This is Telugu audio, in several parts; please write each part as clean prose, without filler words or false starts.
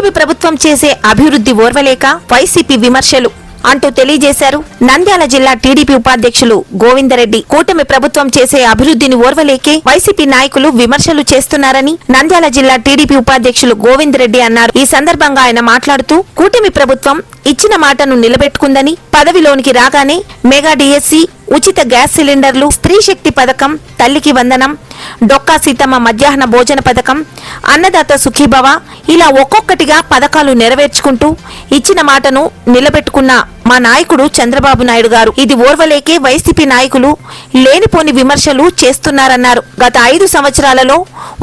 కూటమి ప్రభుత్వం చేసే అభివృద్ధి ఓర్వలేక వైసీపీ విమర్శలు అంటూ తెలియజేశారు. నంద్యాల జిల్లా టీడీపీ ఉపాధ్యక్షులు గోవిందరెడ్డి కూటమి ప్రభుత్వం చేసే అభివృద్ధిని ఓర్వలేకే వైసీపీ నాయకులు విమర్శలు చేస్తున్నారని నంద్యాల జిల్లా టీడీపీ ఉపాధ్యక్షులు గోవిందరెడ్డి అన్నారు. ఈ సందర్భంగా ఆయన మాట్లాడుతూ కూటమి ప్రభుత్వం ఇచ్చిన మాటను నిలబెట్టుకుందని, పదవిలోనికి రాగానే మెగా డిఎస్సి, ఉచిత గ్యాస్ సిలిండర్లు, స్త్రీ శక్తి పథకం, తల్లికి వందనం, డొక్కా సీతమ్మ మధ్యాహ్న భోజన పథకం, అన్నదాత సుఖీభవ ఇలా ఒక్కొక్కటిగా పథకాలు నెరవేర్చుకుంటూ ఇచ్చిన మాటను నిలబెట్టుకున్న మా నాయకుడు చంద్రబాబు నాయుడు గారు. ఇది ఓర్వలేకే వైసీపీ నాయకులు లేనిపోని విమర్శలు చేస్తున్నారన్నారు. గత 5 సంవత్సరాలలో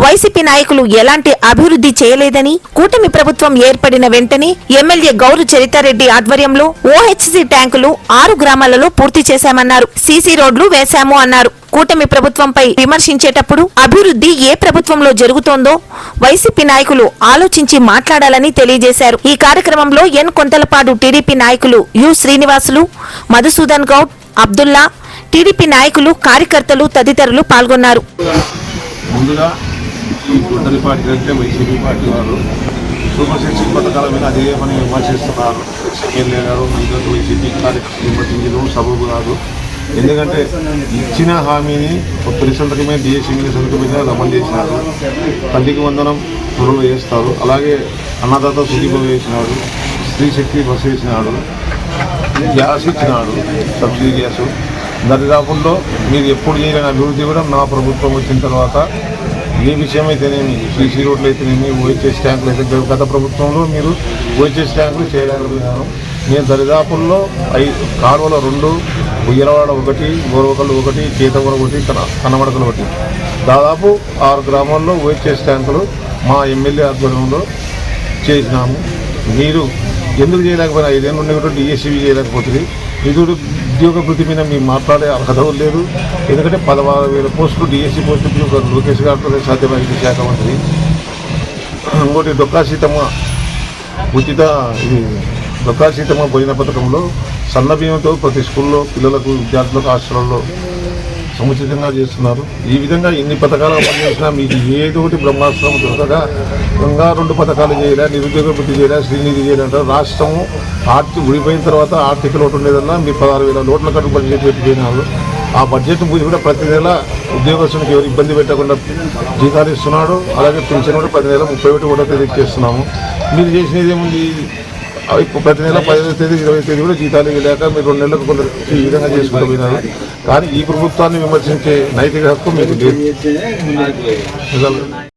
వైసీపీ నాయకులు ఎలాంటి అభివృద్ధి చేయలేదని, కూటమి ప్రభుత్వం ఏర్పడిన వెంటనే ఎమ్మెల్యే గౌరు చరితారెడ్డి ఆధ్వర్యంలో ఓహెచ్సి ట్యాంకులు 6 గ్రామాలలో పూర్తి చేశామన్నారు. సీసీ రోడ్లు వేశాము అన్నారు. కూటమి ప్రభుత్వంపై విమర్శించేటప్పుడు అభివృద్ధి ఏ ప్రభుత్వంలో జరుగుతోందో వైసీపీ నాయకులు ఆలోచించి మాట్లాడాలని తెలియజేశారు. ఈ కార్యక్రమంలో ఎన్ కొంతలపాడు టీడీపీ నాయకులు యు శ్రీనివాసులు, మధుసూదన్ గౌడ్, అబ్దుల్లా, టీడీపీ నాయకులు, కార్యకర్తలు తదితరులు పాల్గొన్నారు. ముందుగా ఈ కొండలపాటి అంటే వైసీపీ పార్టీ వారు సూపర్ సిక్స్ పథకాల మీద అదే పని విమర్శిస్తున్నారు. ఎమ్మెల్యే గారు వైసీపీ కార్యకర్తలు విమర్శించడం సబబు కాదు. ఎందుకంటే ఇచ్చిన హామీని తొలి సంతకమే డిఎస్సీ మీద సంతకం మీద అమలు చేసినారు. తల్లికి వందనం త్వరలో వేస్తారు. అలాగే అన్నదాత సుఖీభవ వేసినాడు, స్త్రీ శక్తి బస్సు వేసినాడు, గ్యాస్ ఇచ్చినాడు, సబ్సిడీ గ్యాసు. దరిదాపుల్లో మీరు ఎప్పుడు చేయలేని అభివృద్ధి కూడా నా ప్రభుత్వం వచ్చిన తర్వాత ఏ విషయం అయితేనేమి, సీసీ రోడ్లు అయితేనేమి, ఓహెచ్ఎస్ ట్యాంకులు అయితే గత ప్రభుత్వంలో మీరు ఓహెచ్ఎస్ ట్యాంకులు చేయలేకపోయినారు. నేను దరిదాపుల్లో 5 కాలువల 2, ఉయ్యలవాడ 1, గోరవకల్లు 1, చేతవర 1, కనమడకలు 1, దాదాపు 6 గ్రామాల్లో ఓహెచ్ఎస్ ట్యాంకులు మా ఎమ్మెల్యే ఆధ్వర్యంలో చేసినాము. మీరు ఎందుకు చేయలేకపోయినా 5 ఏళ్ళ నుండి కూడా డిఎస్సీ చేయలేకపోతుంది. నిధుడు ఉద్యోగ వృత్తి మీద మీరు మాట్లాడే అర్హత లేదు. ఎందుకంటే 16,000 పోస్టులు డిఎస్సీ పోస్టులు లోకేష్ గారితో సాధ్యమైంది శాఖ మంత్రి. ఇంకోటి డొక్కా సీతమ్మ ఉచిత డొక్కా సీతమ్మ భోజన పథకంలో సన్న బియ్యంతో ప్రతి స్కూల్లో పిల్లలకు, విద్యార్థులకు, హాస్టల్లో సముచితంగా చేస్తున్నారు. ఈ విధంగా ఎన్ని పథకాలు అమలు చేసినా మీకు ఏదో ఒకటి బ్రహ్మాస్త్రం దొరకగా ఇంకా 2 పథకాలు చేయలే, నిరుద్యోగ వృత్తి చేయలే, శ్రీనిధి చేయాలంటారు. రాష్ట్రము విడిపోయిన తర్వాత ఆర్థిక లోటు ఉండేదన్నా మీరు 16,000 కోట్ల కట్టు బడ్జెట్ పెట్టిపోయినారు. ఆ బడ్జెట్ కూడా ప్రతి నెల ఉద్యోగస్తునికి ఎవరు ఇబ్బంది పెట్టకుండా జీతాలు ఇస్తున్నాడు. అలాగే పెన్షన్ కూడా ప్రతి నెల 31వ తేదీ ఇచ్చేస్తున్నాము. మీరు చేసినది ఏముంది? ప్రతి నెల 15వ తేదీ 20వ తేదీ కూడా జీతాలు లేక మీరు 2 నెలలకు కొందరు ఈ విధంగా చేసుకుంటూ పోయినారు. కానీ ఈ ప్రభుత్వాన్ని విమర్శించే నైతిక హక్కు మీకు లేదు.